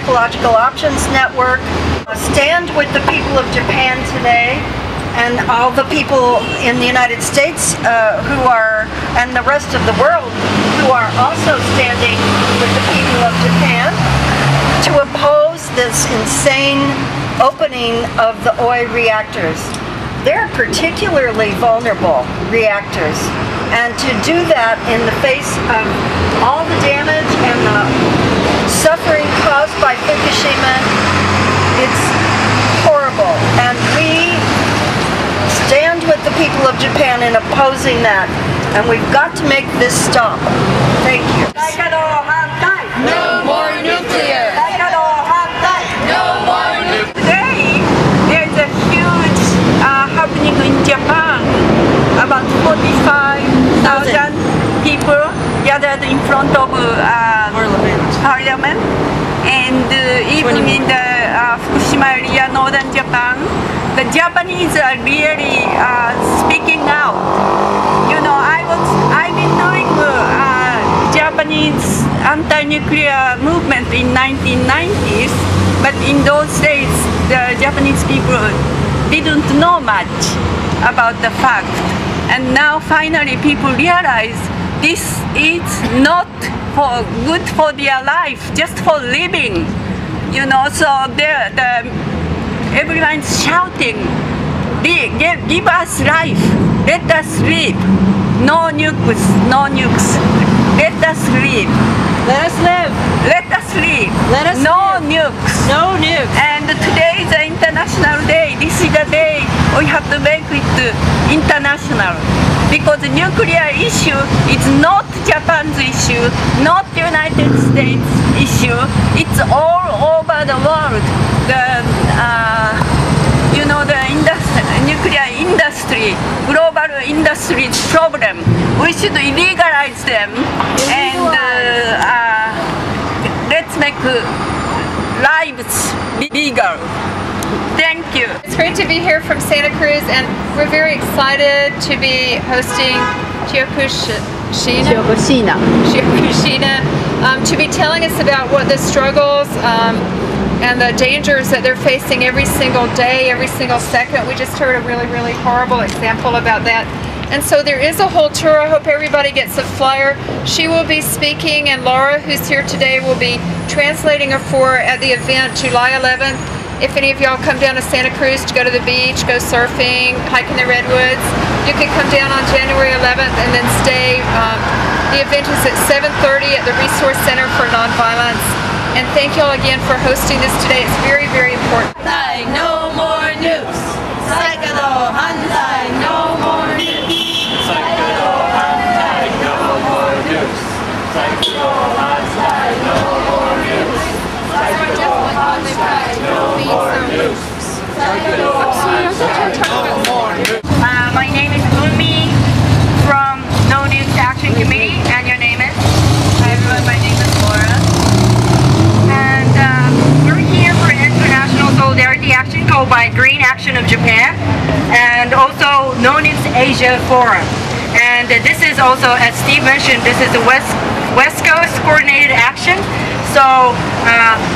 Ecological Options Network. Stand with the people of Japan today and all the people in the United States and the rest of the world who are also standing with the people of Japan to oppose this insane opening of the OI reactors. They're particularly vulnerable reactors, and to do that in the face of all the damage and the suffering caused by Fukushima, it's horrible. And we stand with the people of Japan in opposing that, and we've got to make this stop. Thank you. No more nuclear! No more nuclear! Today, there's a huge happening in Japan. About 45,000 people gathered in front of Parliament. And even in the Fukushima area, northern Japan, the Japanese are really speaking out. You know, I've been doing Japanese anti-nuclear movement in 1990s, but in those days, the Japanese people didn't know much about the fact. And now finally people realize this is not good for their life, just for living. You know, so everyone's shouting, give us life, let us live. No nukes, no nukes. Let us live. Let us live. Let us live. Let us no live. nukes. No nukes. And today is an international day. This is the day we have to make it international. Because the nuclear issue is not Japan's issue, not the United States issue. It's all over the world. You know, the nuclear industry, global industry's problem. We should legalize them and let's make lives legal. Thank you. It's great to be here from Santa Cruz, and we're very excited to be hosting Fukushima, to be telling us about what the struggles and the dangers that they're facing every single day, every single second. We just heard a really, really horrible example about that. And so there is a whole tour. I hope everybody gets a flyer. She will be speaking, and Laura, who's here today, will be translating her for at the event July 11th. If any of y'all come down to Santa Cruz to go to the beach, go surfing, hiking the redwoods, you can come down on January 11th and then stay. The event is at 7:30 at the Resource Center for Nonviolence. And thank y'all again for hosting this today. It's very, very important. No more nukes. Saikado Hanzai, no more nukes. Saikado Hanzai, no more nukes. Saikado Hanzai, no more nukes. Saikado Hanzai, no more nukes. Saikado Hanzai, no more nukes. My name is Umi from No Nukes Action Committee, and your name is? Hi everyone, my name is Laura. And we're here for an international solidarity action called by Green Action of Japan, and also No Nukes Asia Forum. And this is also, as Steve mentioned, this is the West Coast Coordinated Action. So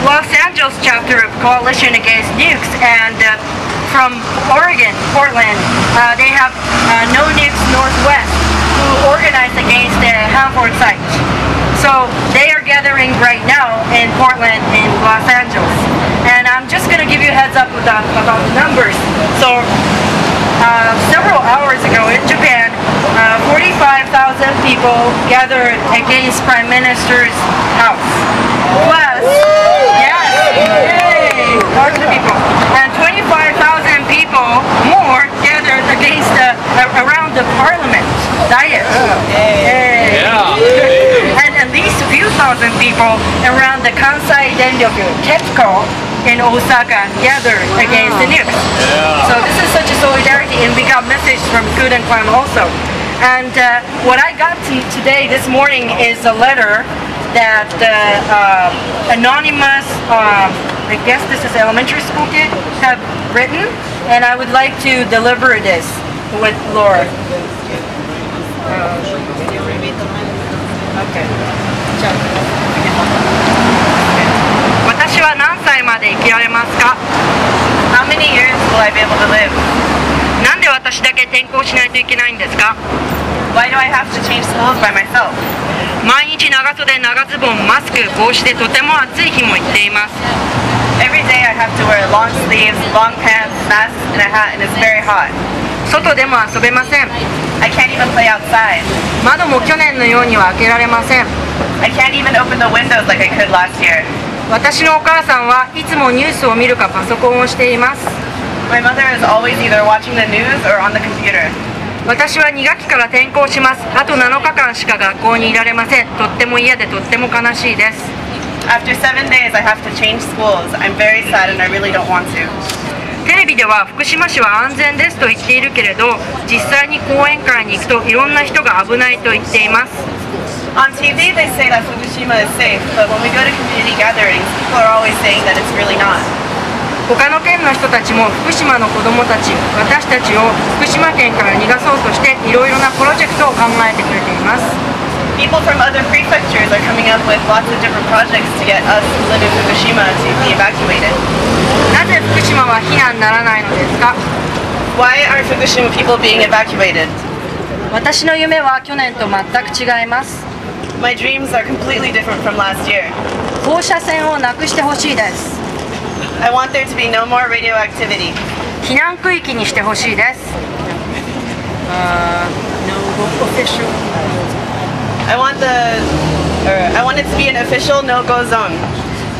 Los Angeles chapter of Coalition Against Nukes, and from Oregon, Portland, they have No Nukes Northwest, who organized against the Hanford site. So they are gathering right now in Portland, in Los Angeles. And I'm just going to give you a heads up about the numbers. So several hours ago in Japan, 45,000 people gathered against Prime Minister's house. Plus, yes, yay, lots of people. And 25,000 people more gathered against around the Parliament diet. Yay. And at least a few thousand people around the Kansai Denryoku TEPCO in Osaka gathered against the nukes. So this is such a solidarity, and we got message from Good and Clan also. And what I got today, this morning, is a letter that anonymous, I guess this is elementary school kid, have written, and I would like to deliver this with Laura. Okay. 私はで生きられますか？ How many years will I be able to live? なんで私だけ転校しないといけないんですか？ Why do I have to change schools by myself? 毎日長袖、長ズボン、マスク、帽子でとても暑い日も行っています。 Every day I have to wear long sleeves, long pants, masks, and a hat, and it's very hot. 外でも遊べません。 I can't even play outside. 窓も去年のようには開けられません。 I can't even open the windows like I could last year. 私のお母さんはいつもニュースを見るかパソコンをしています。 My mother is always either watching the news or on the computer. 私は2学期から転校します。あと7日間しか学校にいられません。とっても嫌でとっても悲しいです。 After 7 days, I have to change schools. I'm very sad and I really don't want to. テレビでは福島市は安全ですと言っているけれど、実際に講演会に行くといろんな人が危ないと言っています。 On TV, they say that Fukushima is safe, but when we go to community gatherings, people are always saying that it's really not. 他の県の人たちも福島の子どもたち、私たちを福島県から逃がそうとしていろいろなプロジェクトを考えてくれています。 People from other prefectures are coming up with lots of different projects to get us who live in Fukushima to be evacuated. なぜ福島は避難にならないのですか？ Why aren't Fukushima people being evacuated? 私の夢は去年と全く違います。 My dreams are completely different from last year. 放射線をなくしてほしいです。 I want there to be no more radioactivity. 避難区域にしてほしいです。I want it to be an official no-go zone.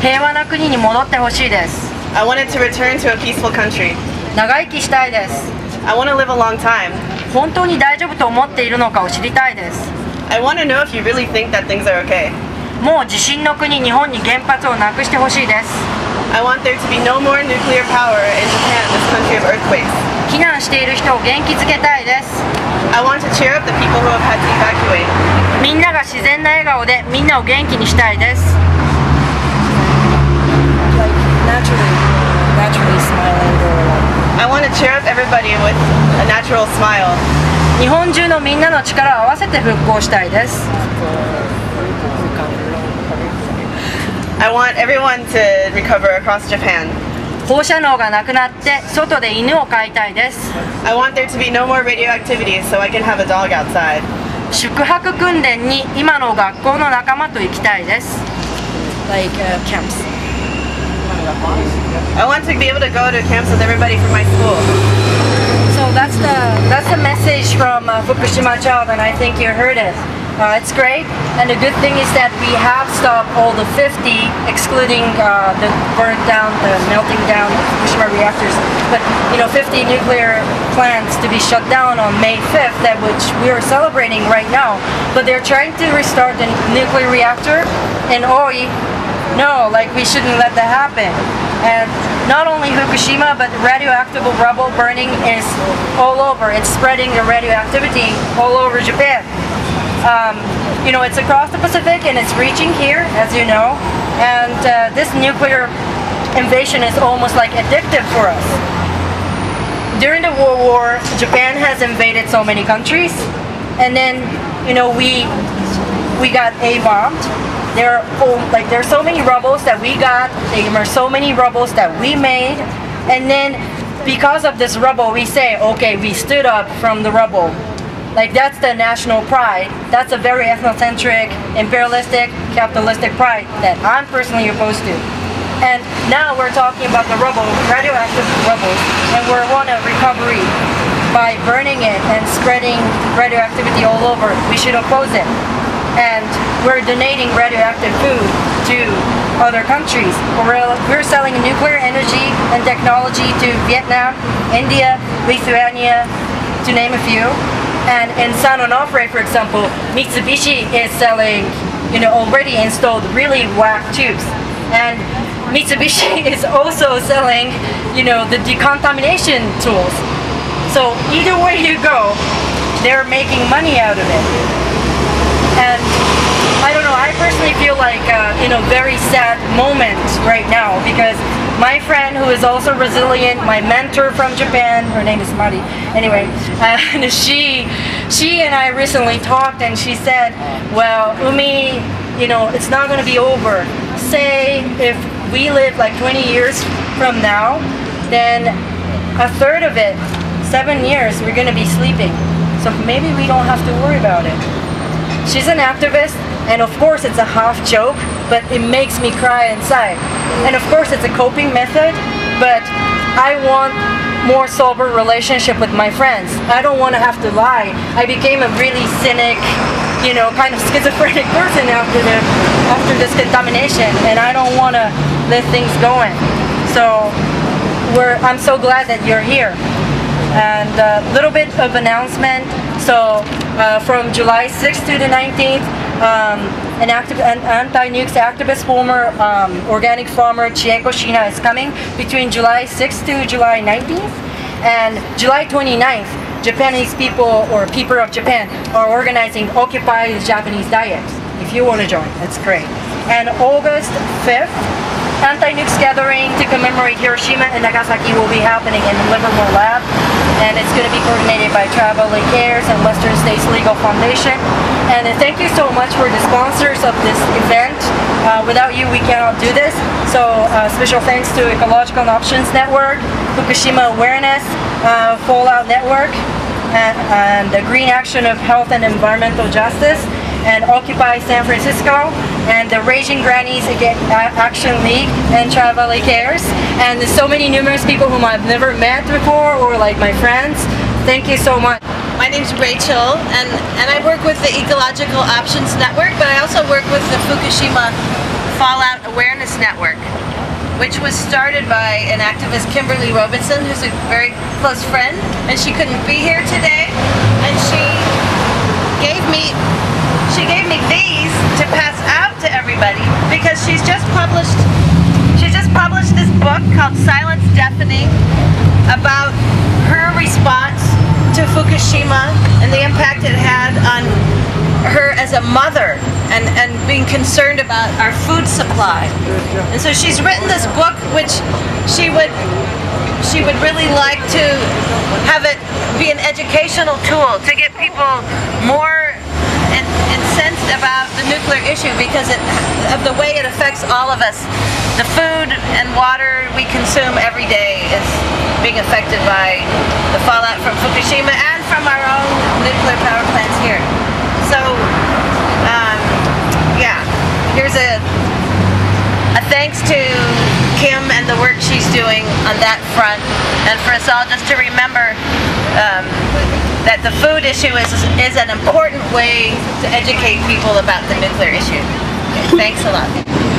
平和な国に戻ってほしいです。 I want it to return to a peaceful country. 長生きしたいです。 I want to live a long time. 本当に大丈夫と思っているのかを知りたいです。 I want to know if you really think that things are okay. もう地震の国日本に原発をなくしてほしいです。 I want there to be no more nuclear power in Japan, this country of earthquakes. 避難している人を元気づけたいです。 I want to cheer up the people who have had to evacuate. みんなが自然な笑顔でみんなを元気にしたいです。 naturally smiling or I want to cheer up everybody with a natural smile. 日本中のみんなの力を合わせて復興したいです。 I want everyone to recover across Japan. 放射能がなくなって外で犬を飼いたいです。 I want there to be no more radioactivity so I can have a dog outside. 宿泊訓練に今の学校の仲間と行きたいです。 like camps. I want to be able to go to camps with everybody from my school. So that's the message from Fukushima child, and I think you heard it. It's great, and the good thing is that we have stopped all the 50, excluding the burnt down, the melting down Fukushima reactors. But 50 nuclear plants to be shut down on May 5th, that which we are celebrating right now. But they're trying to restart the nuclear reactor in Oi. No, we shouldn't let that happen. And not only Fukushima, but radioactive rubble burning is all over. It's spreading the radioactivity all over Japan. It's across the Pacific and it's reaching here, as you know. And this nuclear invasion is almost like addictive for us. During the World War, Japan has invaded so many countries, and then we got A-bombed. There are so many rubbles that we got. There are so many rubbles that we made, and then because of this rubble, we say, okay, we stood up from the rubble. That's the national pride. That's a very ethnocentric, imperialistic, capitalistic pride that I'm personally opposed to. And now we're talking about the rubble, radioactive rubble, and we want a recovery by burning it and spreading radioactivity all over. We should oppose it. And we're donating radioactive food to other countries. We're selling nuclear energy and technology to Vietnam, India, Lithuania, to name a few. And in San Onofre, for example, Mitsubishi is selling, already installed really whack tubes. And Mitsubishi is also selling, the decontamination tools. So either way you go, they're making money out of it. And I don't know, I personally feel like very sad moment right now, because my friend who is also resilient, my mentor from Japan, her name is Mari, anyway, and she and I recently talked, and she said, well, Umi, it's not going to be over. Say if we live like 20 years from now, then a third of it, 7 years, we're going to be sleeping. So maybe we don't have to worry about it. She's an activist, and of course it's a half joke, but it makes me cry inside. And of course it's a coping method, but I want more sober relationship with my friends. I don't want to have to lie. I became a really cynic, you know, kind of schizophrenic person after this contamination, and I don't want to let things going. So I'm so glad that you're here. And a little bit of announcement. So from July 6th to the 19th, an anti-nukes activist, former organic farmer Chieko Shina is coming between July 6th to July 19th. And July 29th, Japanese people or people of Japan are organizing Occupy the Japanese Diet. If you want to join, that's great. And August 5th, anti-nukes gathering to commemorate Hiroshima and Nagasaki will be happening in the Livermore Lab, and it's going to be coordinated by Travel Cares and Western States Legal Foundation. And thank you so much for the sponsors of this event. Without you, we cannot do this. So special thanks to Ecological Options Network, Fukushima Awareness, Fallout Network, and the Green Action of Health and Environmental Justice, and Occupy San Francisco, and the Raging Grannies Action League, and Travel Cares, and there's so many numerous people whom I've never met before, or like my friends. Thank you so much. My name's Rachel, and I work with the Ecological Options Network, but I also work with the Fukushima Fallout Awareness Network, which was started by an activist, Kimberly Robinson, who's a very close friend, and she couldn't be here today, and she gave me these to pass out to everybody because she's just published this book called Silence Deafening about her response to Fukushima and the impact it had on her as a mother and being concerned about our food supply. And so she's written this book which she would really like to have it be an educational tool to get people more incensed about the nuclear issue because of the way it affects all of us. The food and water we consume every day is being affected by the fallout from Fukushima and from our own nuclear power plants here. So, yeah, here's a thanks to Kim and the work she's doing on that front, and for us all just to remember that the food issue is an important way to educate people about the nuclear issue. Okay, thanks a lot.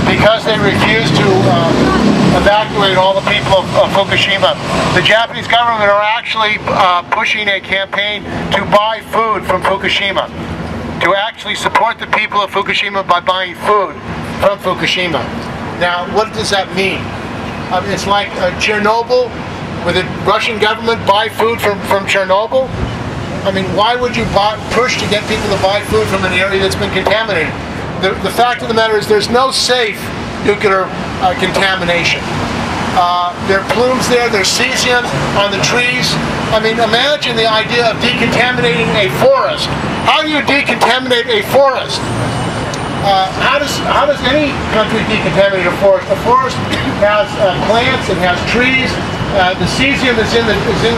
Because they refused to evacuate all the people of Fukushima, the Japanese government are actually pushing a campaign to buy food from Fukushima, to actually support the people of Fukushima by buying food from Fukushima. Now, what does that mean? It's like Chernobyl, where the Russian government buy food from Chernobyl. I mean, why would you push to get people to buy food from an area that's been contaminated? The fact of the matter is there's no safe nuclear contamination. There are plumes there, there's cesium on the trees. I mean, imagine the idea of decontaminating a forest. How do you decontaminate a forest? How does any country decontaminate a forest? A forest has plants, it has trees. The cesium is in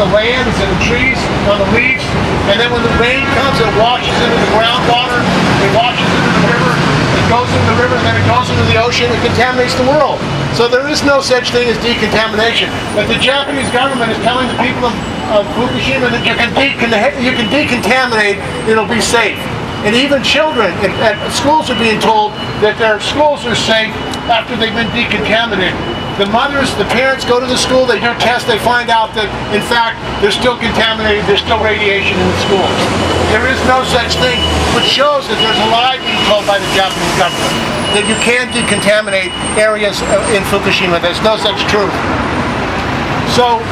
the land, it's in the trees, on the leaves, and then when the rain comes, it washes into the groundwater, it washes into the river, it goes into the river, and then it goes into the ocean, it contaminates the world. So there is no such thing as decontamination. But the Japanese government is telling the people of Fukushima that you can decontaminate, it'll be safe. And even children at schools are being told that their schools are safe after they've been decontaminated. The mothers, the parents go to the school, they do tests, they find out that, in fact, they're still contaminated, there's still radiation in the schools. There is no such thing, which shows that there's a lie being told by the Japanese government, that you can decontaminate areas in Fukushima. There's no such truth. So,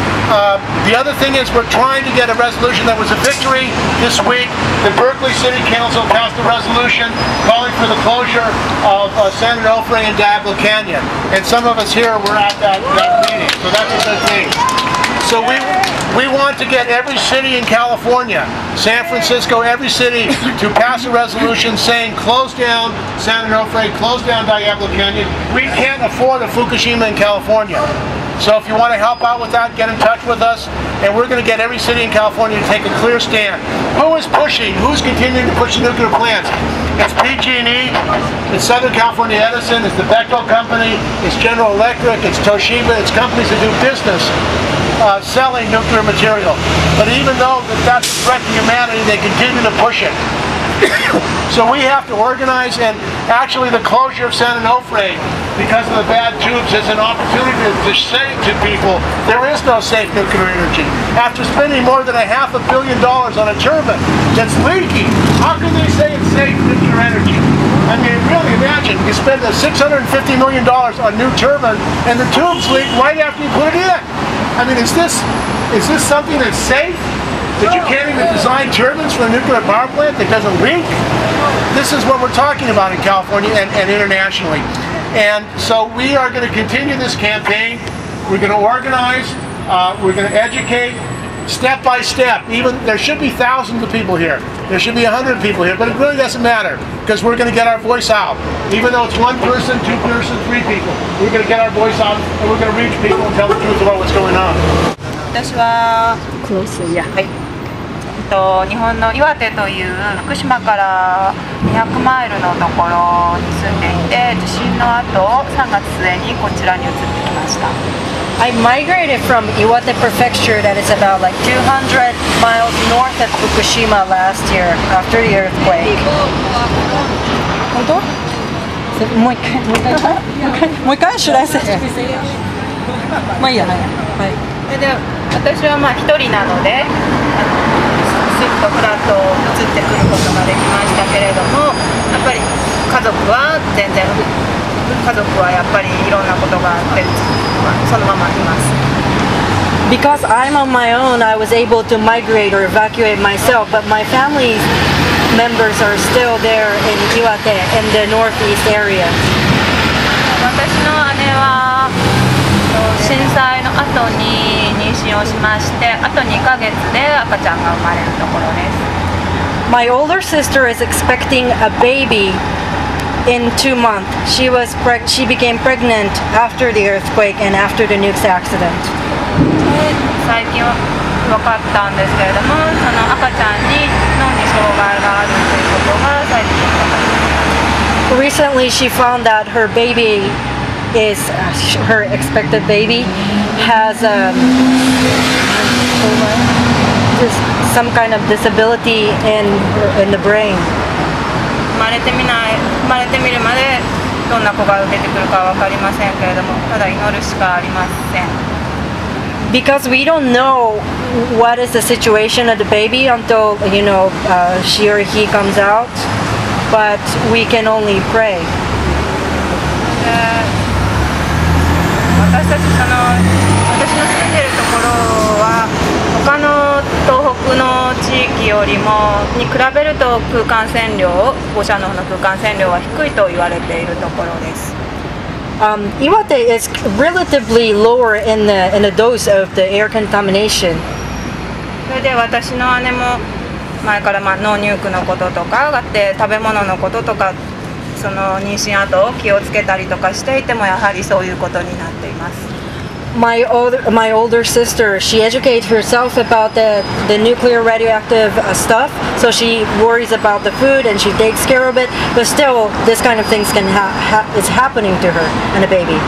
the other thing is we're trying to get a resolution that was a victory this week. The Berkeley City Council passed a resolution calling for the closure of San Onofre and Diablo Canyon. And some of us here were at that meeting, so that's a good thing. So we want to get every city in California San Francisco, every city to pass a resolution saying close down San Onofre, close down Diablo Canyon. We can't afford a Fukushima in California. So if you want to help out with that, get in touch with us, and we're going to get every city in California to take a clear stand. Who is pushing? Who's continuing to push the nuclear plants? It's PG&E, it's Southern California Edison, it's the Bechtel Company, it's General Electric, it's Toshiba, it's companies that do business selling nuclear material. But even though that's a threat to humanity, they continue to push it. So we have to organize, and actually the closure of San Onofre because of the bad tubes is an opportunity to say to people there is no safe nuclear energy. After spending more than $500 million on a turbine that's leaking, how can they say it's safe nuclear energy? I mean, really imagine, you spend $650 million on new turbine and the tubes leak right after you put it in. I mean, is this something that's safe? That you can't even design turbines for a nuclear power plant that doesn't leak? This is what we're talking about in California and internationally. And so we are going to continue this campaign. We're going to organize, we're going to educate, step by step. Even there should be thousands of people here. There should be 100 people here, but it really doesn't matter because we're going to get our voice out. Even though it's 1 person, 2 person, 3 people, we're going to get our voice out and we're going to reach people and tell the truth about what's going on. 私は日本の岩手という福島から200マイルのところに住んでいて、地震の後3月末にこちらに移ってきました。I migrated from Iwate Prefecture, that is about like 200 miles north of Fukushima last year after the earthquake. 本当？もう一回Should I say? まあいいや。はい。で、私はまあ一人なので、スイッとフラッと移ってくることができましたけれども、やっぱり家族はやっぱりいろんなことがあってそのままいます。Because I'm on my own, I was able to migrate or evacuate myself, but my family members are still there in Iwate, in the northeast area. 私の姉は震災の後に妊娠をしまして、あと2ヶ月で赤ちゃんが生まれるところです。My older sister is expecting a baby in 2 months. She became pregnant after the earthquake and after the NUKES accident. 最近分かったんですけれども、その赤ちゃんに脳に障害があるということが最近分かりました。Recently, she found that her baby is her expected baby has some kind of disability in the brain. 生まれてみるまでどんな子が出てくるかは分かりませんけれども、ただ祈るしかありません。Because we don't know what is the situation of the baby until she or he comes out, but we can only pray. 私の住んでるところは他の東北の地域よりもに比べると空間線量、放射能の空間線量は低いと言われているところです。Iwate is relatively lower in the dose of the air contamination. それで私の姉も前からノーニュークのこととかがあって食べ物のこととかその妊娠後気をつけたりとかしていてもやはりそういうことになっています。My older sister, she educates herself about the nuclear radioactive stuff, so she worries about the food and she takes care of it. But still, this kind of things is happening to her and the baby.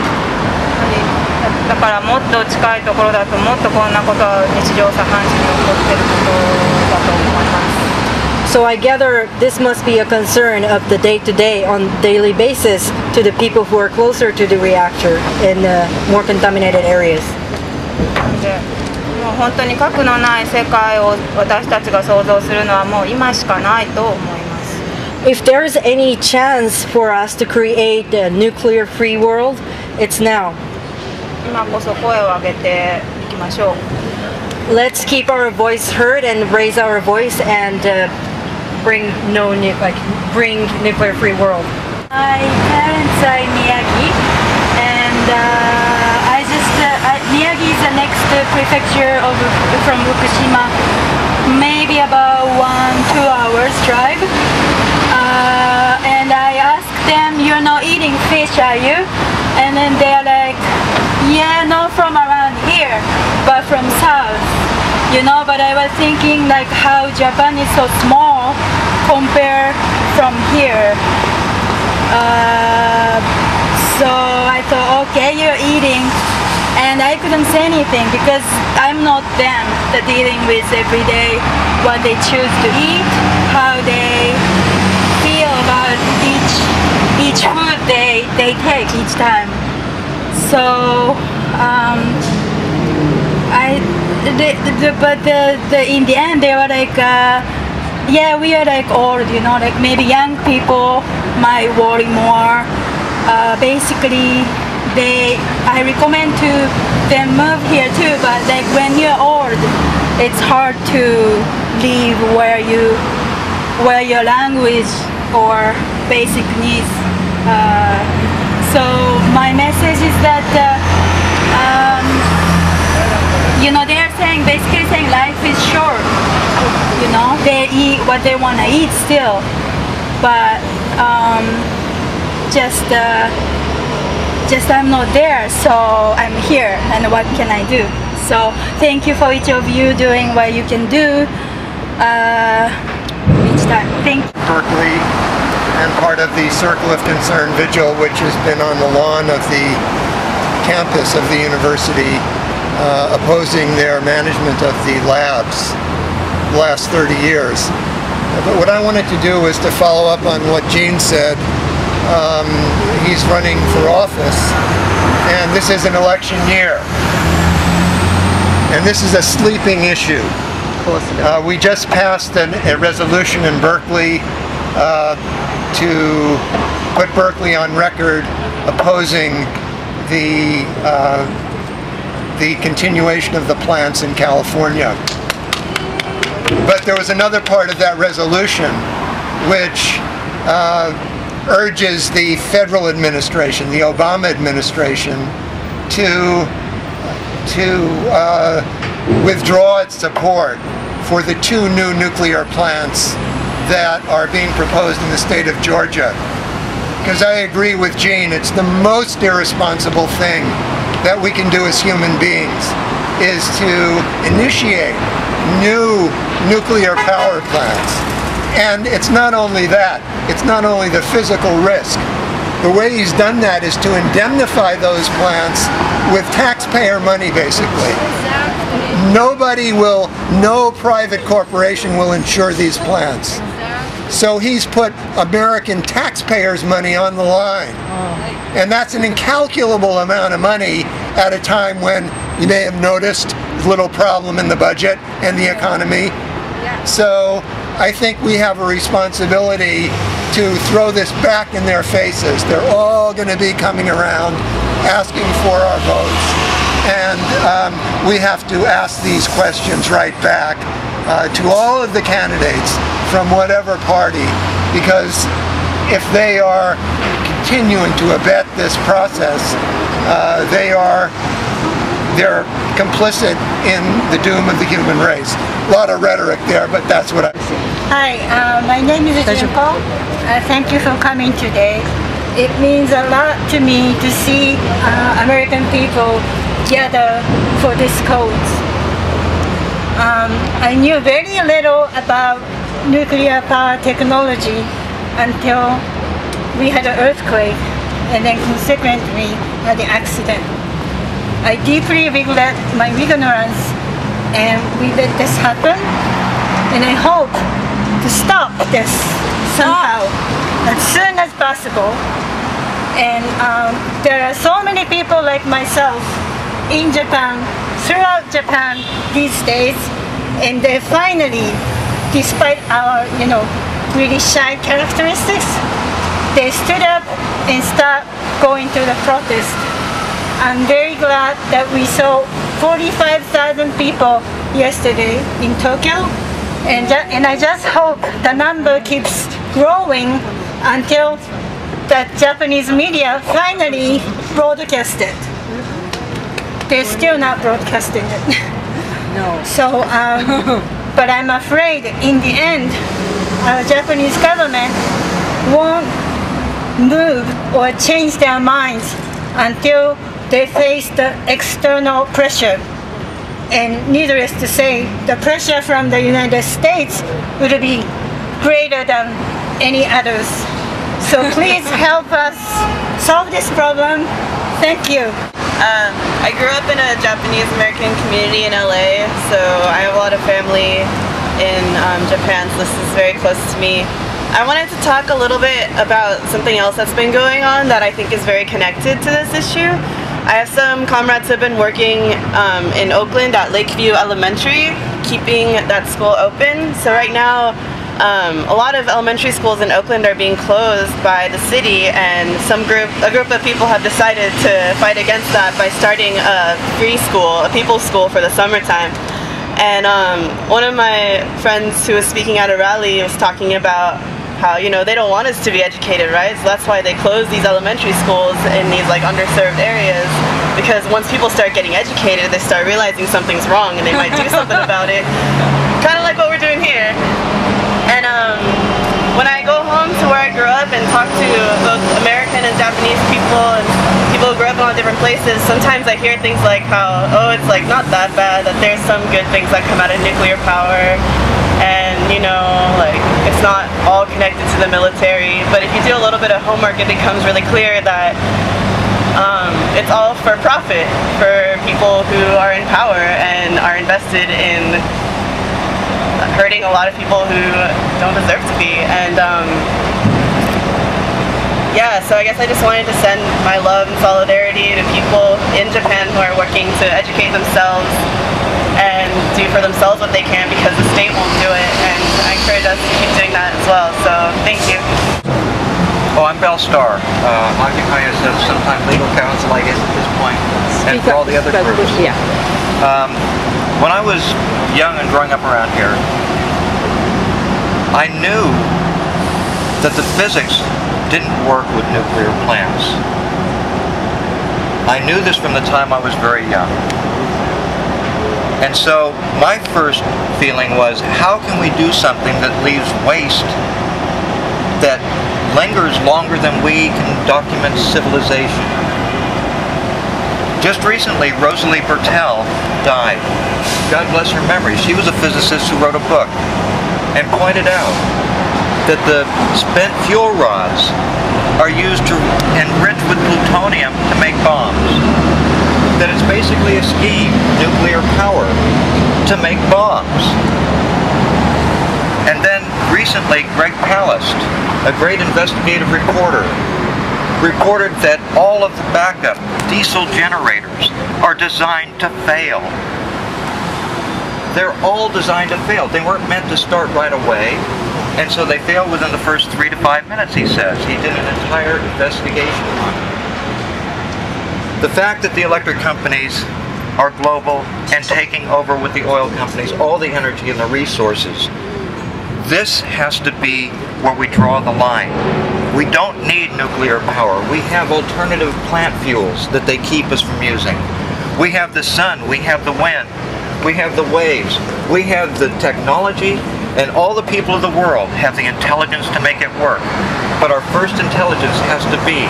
だからもっと近いところだともっとこんなことは日常茶飯事に起こっていることだと思います。So I gather this must be a concern of the day-to-day, on daily basis, to the people who are closer to the reactor in the more contaminated areas. でもう本当に核のない世界を私たちが想像するのはもう今しかないと思います。If there is any chance for us to create a nuclear-free world, it's now. 今こそ声を上げていきましょう。Let's keep our voice heard and raise our voice and bring nuclear-free world. My parents are in Miyagi, and Miyagi is the next prefecture from Fukushima, maybe about 1-2 hours drive. And I asked them, "You're not eating fish, are you?" And then they're like, "Yeah, not from around here, but from south." You know, but I was thinking like how Japan is so small compared from here. So I thought, okay, you're eating. And I couldn't say anything because I'm not them that dealing with every day what they choose to eat, how they feel about each food they take each time. So in the end they were like, yeah, we are like old, you know, like maybe young people might worry more. Basically, I recommend to them move here too, but like when you're old, it's hard to leave where your language or basic needs. So my message is that you know, they're basically saying life is short. You know, they eat what they want to eat still, but just I'm not there, so I'm here, and what can I do? So thank you for each of you doing what you can do each time. Thank you. Berkeley, and part of the Circle of Concern Vigil, which has been on the lawn of the campus of the university, opposing their management of the labs the last 30 years. But what I wanted to do was to follow up on what Gene said. He's running for office, and this is an election year, and this is a sleeping issue. We just passed a resolution in Berkeley to put Berkeley on record opposing the continuation of the plants in California. But there was another part of that resolution which urges the federal administration, the Obama administration, to withdraw its support for the 2 new nuclear plants that are being proposed in the state of Georgia. Because I agree with Gene, it's the most irresponsible thing that we can do as human beings is to initiate new nuclear power plants. And it's not only that, it's not only the physical risk. The way he's done that is to indemnify those plants with taxpayer money, basically. No private corporation will insure these plants. So he's put American taxpayers' money on the line. And that's an incalculable amount of money at a time when, you may have noticed, there's a little problem in the budget and the economy. So I think we have a responsibility to throw this back in their faces. They're all going to be coming around asking for our votes. And we have to ask these questions right back to all of the candidates from whatever party, because if they are continuing to abet this process, they're complicit in the doom of the human race. A lot of rhetoric there, but that's what I see. Hi, my name is Jimpo. Thank you for coming today. It means a lot to me to see American people gather for this cause. I knew very little about nuclear power technology until we had an earthquake and then consequently had the accident. I deeply regret my ignorance and we let this happen, and I hope to stop this somehow as soon as possible. And there are so many people like myself in Japan, throughout Japan these days, and they finally, despite our really shy characteristics, they stood up and start going to the protest. I'm very glad that we saw 45,000 people yesterday in Tokyo, and I just hope the number keeps growing until the Japanese media finally broadcast it. They're still not broadcasting it. No. So, But I'm afraid in the end, Japanese government won't move or change their minds until they face the external pressure. And needless to say, the pressure from the United States will be greater than any others. So please help us solve this problem. Thank you. I grew up in a Japanese American community in LA, so I have a lot of family in Japan, so this is very close to me. I wanted to talk a little bit about something else that's been going on that I think is very connected to this issue. I have some comrades who have been working in Oakland at Lakeview Elementary, keeping that school open. So right now, a lot of elementary schools in Oakland are being closed by the city, and a group of people have decided to fight against that by starting a free school, a people's school for the summertime. And one of my friends who was speaking at a rally was talking about how, you know, they don't want us to be educated, right? So that's why they close these elementary schools in these like underserved areas, because once people start getting educated, they start realizing something's wrong and they might do something about it. Kind of like what we're doing here. And when I go home to where I grew up and talk to both American and Japanese people and people who grew up in all different places, sometimes I hear things like how, oh, it's like not that bad, that there's some good things that come out of nuclear power, and you know, like it's not all connected to the military. But if you do a little bit of homework, it becomes really clear that it's all for profit, for people who are in power and are invested in hurting a lot of people who don't deserve to be. And yeah, so I guess I just wanted to send my love and solidarity to people in Japan who are working to educate themselves and do for themselves what they can, because the state won't do it, and I encourage us to keep doing that as well. So thank you. Oh, I'm Bell Starr. Occupy as sometimes legal counsel, I guess, at this point, and for all the other groups. Yeah. When I was young and growing up around here, I knew that the physics didn't work with nuclear plants. I knew this from the time I was very young. And so my first feeling was, how can we do something that leaves waste that lingers longer than we can document civilization? Just recently, Rosalie Bertell died. God bless her memory. She was a physicist who wrote a book and pointed out that the spent fuel rods are used to enrich with plutonium to make bombs. That it's basically a scheme, nuclear power, to make bombs. And then recently, Greg Palast, a great investigative reporter, reported that all of the backup diesel generators are designed to fail. They're all designed to fail. They weren't meant to start right away, and so they fail within the first 3 to 5 minutes, he says. He did an entire investigation on it. The fact that the electric companies are global and taking over with the oil companies all the energy and the resources, this has to be where we draw the line. We don't need nuclear power. We have alternative plant fuels that they keep us from using. We have the sun, we have the wind, we have the waves, we have the technology, and all the people of the world have the intelligence to make it work. But our first intelligence has to be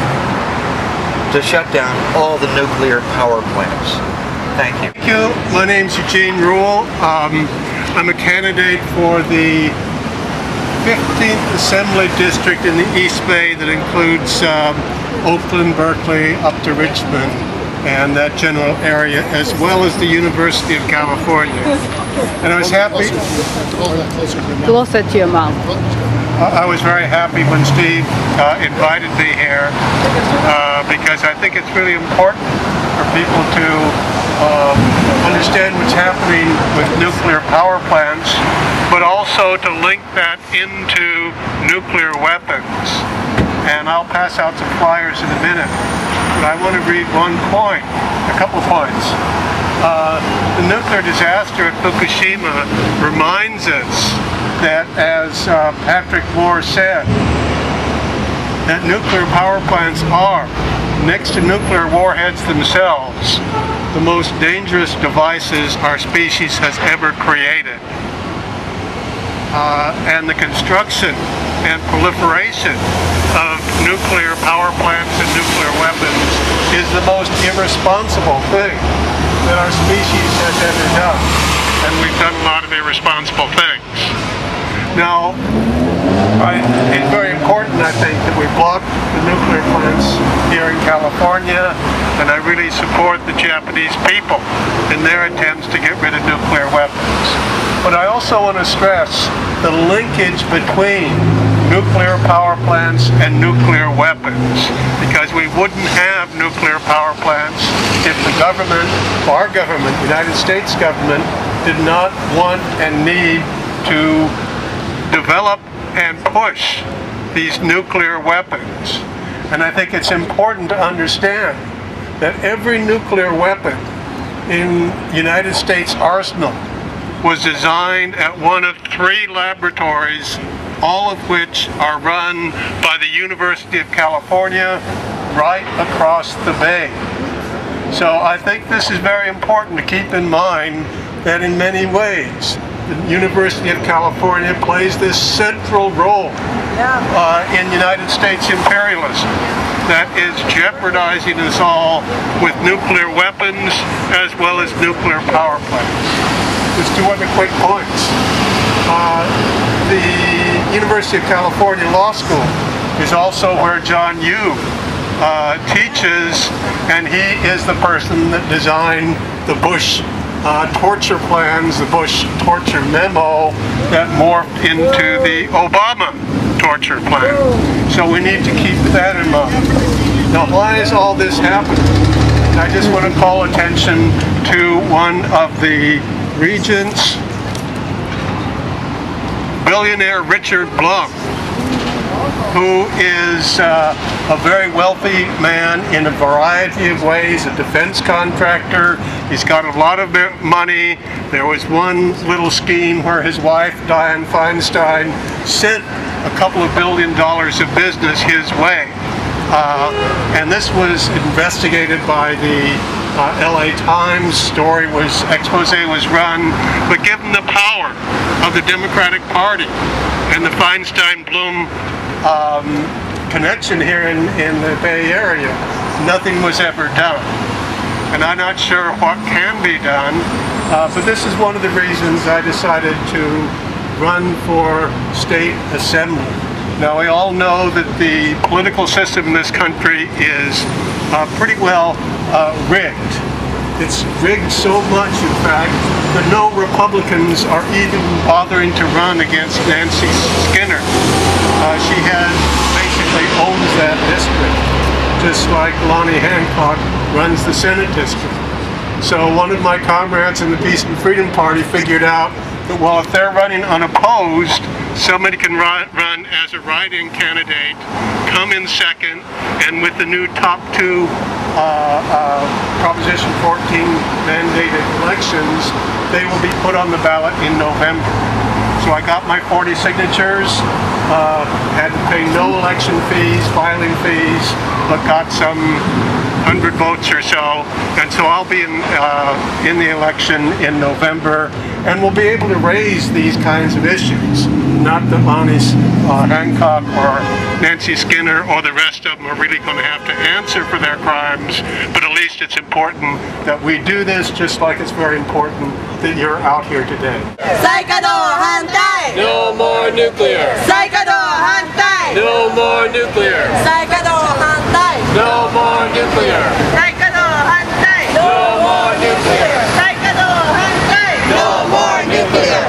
to shut down all the nuclear power plants. Thank you. Thank you. My name's Eugene Rule. I'm a candidate for the 15th Assembly District in the East Bay that includes Oakland, Berkeley, up to Richmond, and that general area, as well as the University of California. And I was happy. Closer to your mouth. I was very happy when Steve invited me here because I think it's really important for people to understand what's happening with nuclear power plants, but also to link that into nuclear weapons. And I'll pass out some flyers in a minute, but I want to read a couple points. The nuclear disaster at Fukushima reminds us that, as Patrick Moore said, that nuclear power plants are, next to nuclear warheads themselves, the most dangerous devices our species has ever created. and the construction and proliferation of nuclear power plants and nuclear weapons is the most irresponsible thing that our species has ever done. And we've done a lot of irresponsible things. Now, it's very important, I think, that we block the nuclear plants here in California, and I really support the Japanese people in their attempts to get rid of nuclear weapons. But I also want to stress the linkage between nuclear power plants and nuclear weapons, because we wouldn't have nuclear power plants if the government, our government, the United States government, did not want and need to develop and push these nuclear weapons. And I think it's important to understand that every nuclear weapon in the United States arsenal was designed at one of 3 laboratories, all of which are run by the University of California right across the bay. So I think this is very important to keep in mind that in many ways the University of California plays this central role in United States imperialism that is jeopardizing us all with nuclear weapons as well as nuclear power plants. Just 2 other quick points. The University of California Law School is also where John Yoo teaches, and he is the person that designed the Bush torture plans, the Bush torture memo that morphed into the Obama torture plan. So we need to keep that in mind. Now, why is all this happening? I just want to call attention to one of the regents, billionaire Richard Blum, who is a very wealthy man in a variety of ways, a defense contractor. He's got a lot of money. There was one little scheme where his wife, Dianne Feinstein, sent a couple of $1 billion of business his way. And this was investigated by the LA Times. Expose was run, but given the power of the Democratic Party and the Feinstein-Blum connection here in the Bay Area, nothing was ever done. And I'm not sure what can be done, but this is one of the reasons I decided to run for state assembly. Now, we all know that the political system in this country is pretty well rigged. It's rigged so much, in fact, that no Republicans are even bothering to run against Nancy Skinner. She basically owns that district, just like Lonnie Hancock runs the Senate district. So one of my comrades in the Peace and Freedom Party figured out that, well, if they're running unopposed, somebody can run as a write-in candidate, come in second, and with the new top 2 Proposition 14 mandated elections, they will be put on the ballot in November. So I got my 40 signatures, had to pay no election fees, filing fees, but got some 100 votes or so, and so I'll be in the election in November, and we'll be able to raise these kinds of issues. Not that Lonnie Hancock or Nancy Skinner or the rest of them are really going to have to answer for their crimes, but at least it's important that we do this, just like it's very important that you're out here today. No more nuclear! No more nuclear! No more nuclear! No more nuclear! No more nuclear!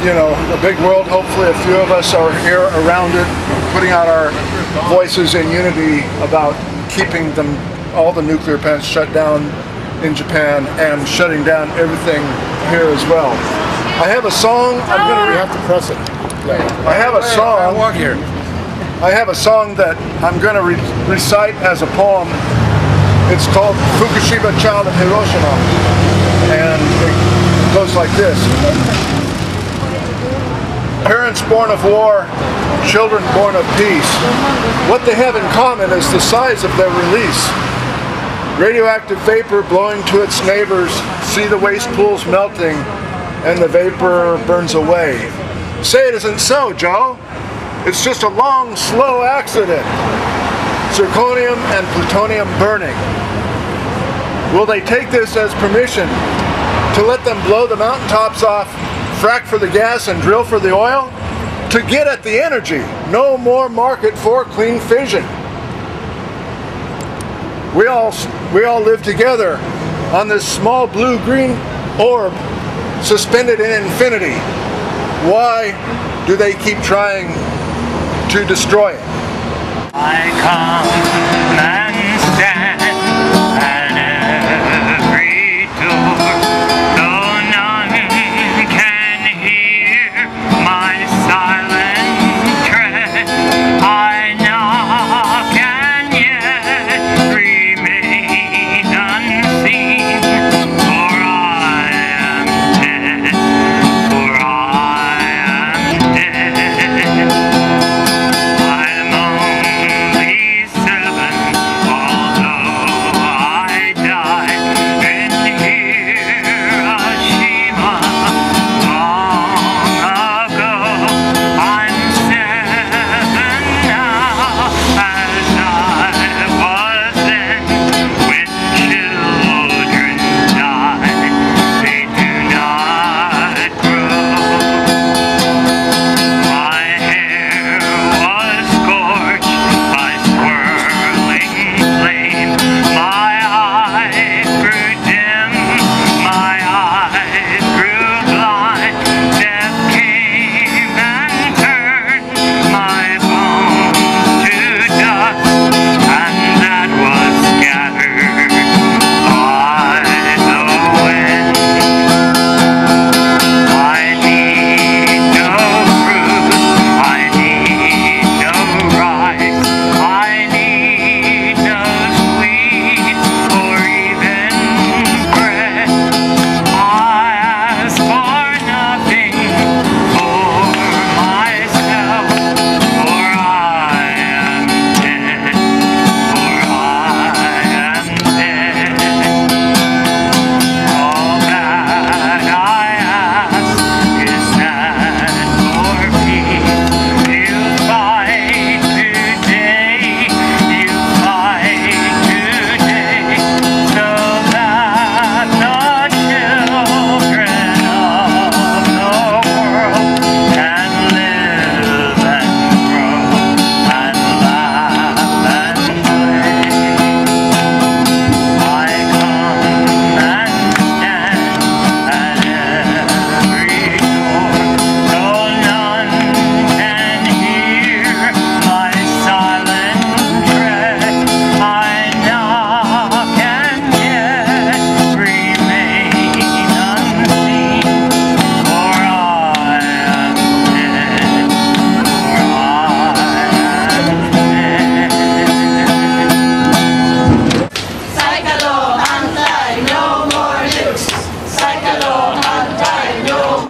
You know, the big world, hopefully a few of us are here around it, putting out our voices in unity about keeping all the nuclear plants shut down in Japan and shutting down everything here as well. I have a song, we have to press it. I have a song. I have a song that I'm going to recite as a poem. It's called Fukushima, Child of Hiroshima, and it goes like this. Parents born of war, children born of peace. What they have in common is the size of their release. Radioactive vapor blowing to its neighbors, see the waste pools melting, and the vapor burns away. Say it isn't so, Joe. It's just a long, slow accident. Zirconium and plutonium burning. Will they take this as permission to let them blow the mountaintops off, frack for the gas and drill for the oil? To get at the energy. No more market for clean fission. We all live together on this small blue-green orb suspended in infinity. Why do they keep trying to destroy it? I come and stand at every door, though none can hear my silent tread. I knock and yet remain unseen, for I am dead, for I am dead. I'm only 7, although I died in Hiroshima long ago. I'm 7 now, as I was then. When children die, they do not grow. My hair was scorched by swirling flame. My eyes grew dim, my eyes grew blind. Death came and turned my bones to dust, and that was scattered by the wind. I need no fruit, I need no rice, I need no sweets or even bread. I ask for nothing for myself, for I am dead, for I am dead. All that I ask is that for peace you fight today, you fight today, so that the children of the world can live and grow and laugh and play. I come and stand at every door, though none can hear my silent tread. I knock and yet remain unseen, for I am dead, for I am dead.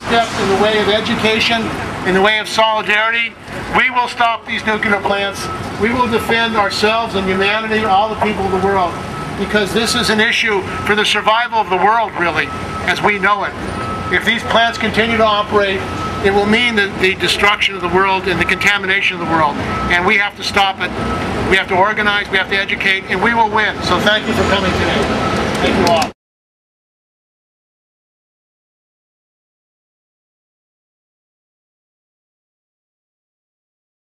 Steps in the way of education, in the way of solidarity. We will stop these nuclear plants. We will defend ourselves and humanity, all the people of the world, because this is an issue for the survival of the world, really, as we know it. If these plants continue to operate, it will mean the destruction of the world and the contamination of the world, and we have to stop it. We have to organize, we have to educate, and we will win. So thank you for coming today. Thank you all.